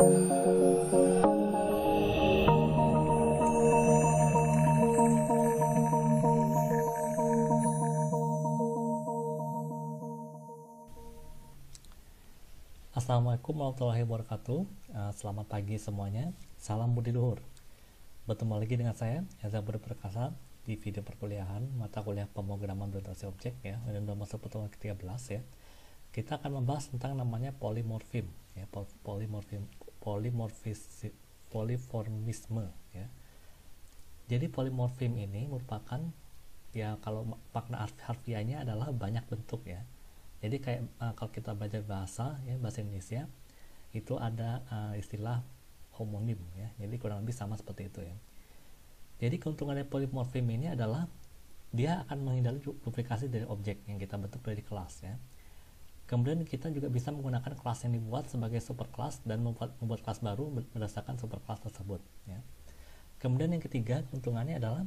Assalamualaikum warahmatullahi wabarakatuh. Selamat pagi semuanya. Salam budi luhur. Bertemu lagi dengan saya, Eza Budi Perkasa, di video perkuliahan mata kuliah pemrograman orientasi objek ya. Ini sudah masuk pertemuan ke-13 ya. Kita akan membahas tentang namanya polimorfisme ya, poliformisme ya. Jadi polimorfisme ini merupakan ya, kalau makna harfiahnya adalah banyak bentuk ya. Jadi kayak kalau kita belajar bahasa Indonesia itu ada istilah homonim ya. Jadi kurang lebih sama seperti itu ya. Jadi keuntungan dari polimorfisme ini adalah dia akan menghindari duplikasi dari objek yang kita bentuk dari kelas ya. Kemudian kita juga bisa menggunakan kelas yang dibuat sebagai superclass dan membuat kelas baru berdasarkan superclass tersebut ya. Kemudian yang ketiga keuntungannya adalah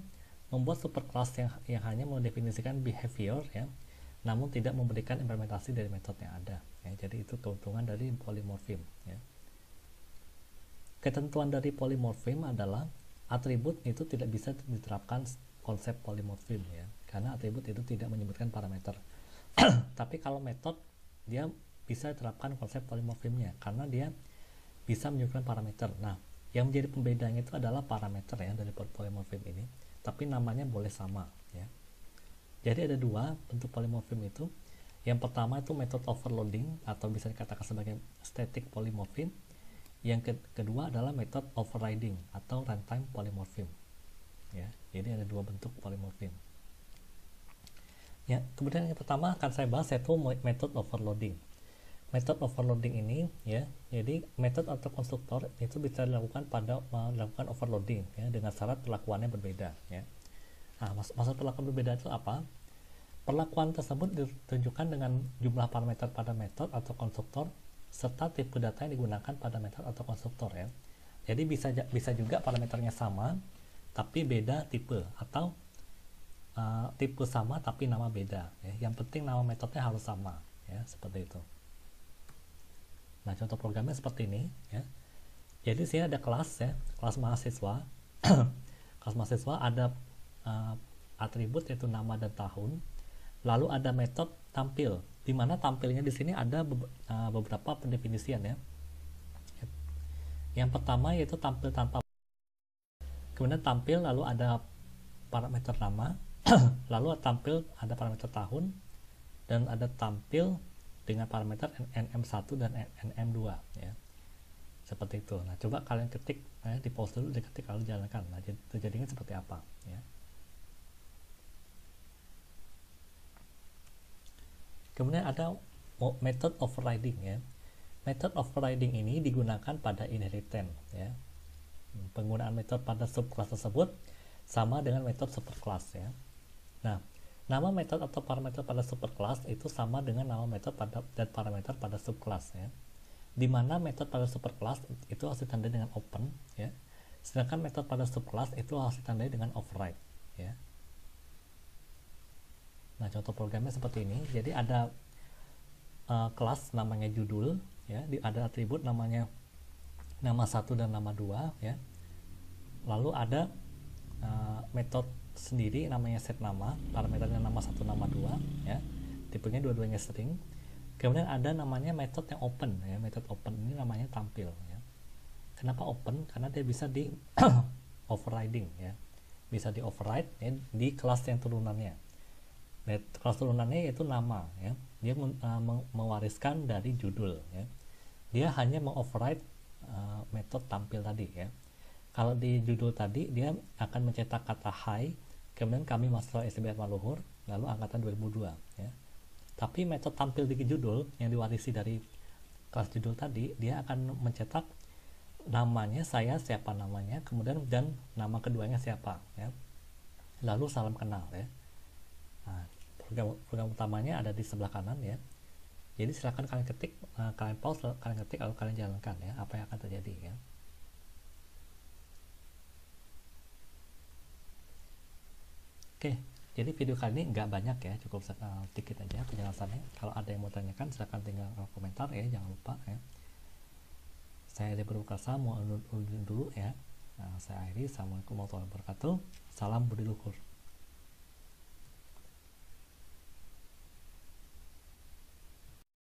membuat superclass yang hanya mendefinisikan behavior ya, namun tidak memberikan implementasi dari metode yang ada ya. Jadi itu keuntungan dari polimorfisme ya. Ketentuan dari polimorfisme adalah atribut itu tidak bisa diterapkan konsep polimorfisme ya, karena atribut itu tidak menyebutkan parameter. Tapi kalau metode dia bisa diterapkan konsep polimorfismenya karena dia bisa menyebutkan parameter. Nah, yang menjadi pembedanya itu adalah parameter ya dari polimorfisme ini, tapi namanya boleh sama ya. Jadi ada dua bentuk polimorfisme itu. Yang pertama itu metode overloading atau bisa dikatakan sebagai static polymorphism. Yang kedua adalah metode overriding atau runtime polymorphism. Ya, jadi ada dua bentuk polimorfisme. Ya, kemudian yang pertama akan saya bahas yaitu metode overloading. Metode overloading ini ya, jadi metode atau konstruktor itu bisa dilakukan pada melakukan overloading ya, dengan syarat perlakuannya berbeda ya. Nah, maksud perlakuan berbeda itu apa? Perlakuan tersebut ditunjukkan dengan jumlah parameter pada metode atau konstruktor serta tipe data yang digunakan pada metode atau konstruktor ya. Jadi bisa juga parameternya sama tapi beda tipe, atau tipe sama tapi nama beda ya. Yang penting nama metodenya harus sama ya, seperti itu. Nah, contoh programnya seperti ini ya. Jadi sini ada kelas ya, kelas mahasiswa. Kelas mahasiswa ada atribut yaitu nama dan tahun. Lalu ada metode tampil, di mana tampilnya di sini ada beberapa pendefinisian ya. Yang pertama yaitu tampil tanpa, kemudian tampil lalu ada parameter nama, lalu tampil ada parameter tahun, dan ada tampil dengan parameter nm1 dan nm2 ya. Seperti itu. Nah, coba kalian ketik di pause dulu, diketik lalu jalankan. Nah, jadinya seperti apa ya. Kemudian ada method overriding ya. Method overriding ini digunakan pada inheritance ya. Penggunaan metode pada subclass tersebut sama dengan metode superclass ya. Nah, nama metode atau parameter pada superclass itu sama dengan nama metode dan parameter pada subclass ya. Di mana metode pada superclass itu harus ditandai dengan open ya. Sedangkan metode pada subclass itu harus ditandai dengan override ya. Nah, contoh programnya seperti ini. Jadi ada kelas namanya judul ya, ada atribut namanya nama 1 dan nama 2 ya. Lalu ada metode sendiri namanya set nama, parameternya nama 1 nama 2 ya. Tipenya dua-duanya string. Kemudian ada namanya metode yang open ya. Metode open ini namanya tampil ya. Kenapa open? Karena dia bisa di overriding ya. Bisa di override ya, di kelas yang turunannya. Kelas turunannya yaitu nama ya. Dia mewariskan dari judul ya. Dia hanya mengoverride metode tampil tadi ya. Kalau di judul tadi dia akan mencetak kata hai, kemudian kami mahasiswa STB Atma Luhur, lalu angkatan 2002 ya. Tapi metode tampil di judul yang diwarisi dari kelas judul tadi, dia akan mencetak namanya, saya siapa namanya, kemudian dan nama keduanya siapa ya. Lalu salam kenal ya. Nah, program utamanya ada di sebelah kanan ya. Jadi silakan kalian ketik, kalian pause, kalian ketik lalu kalian jalankan ya, apa yang akan terjadi ya. Oke, jadi video kali ini nggak banyak ya, cukup sedikit aja penjelasannya. Kalau ada yang mau tanyakan silakan tinggal komentar ya, jangan lupa ya. Saya Ade Purwakarsa mau undur dulu ya. Nah, saya akhiri. Assalamualaikum warahmatullahi wabarakatuh. Salam budi luhur.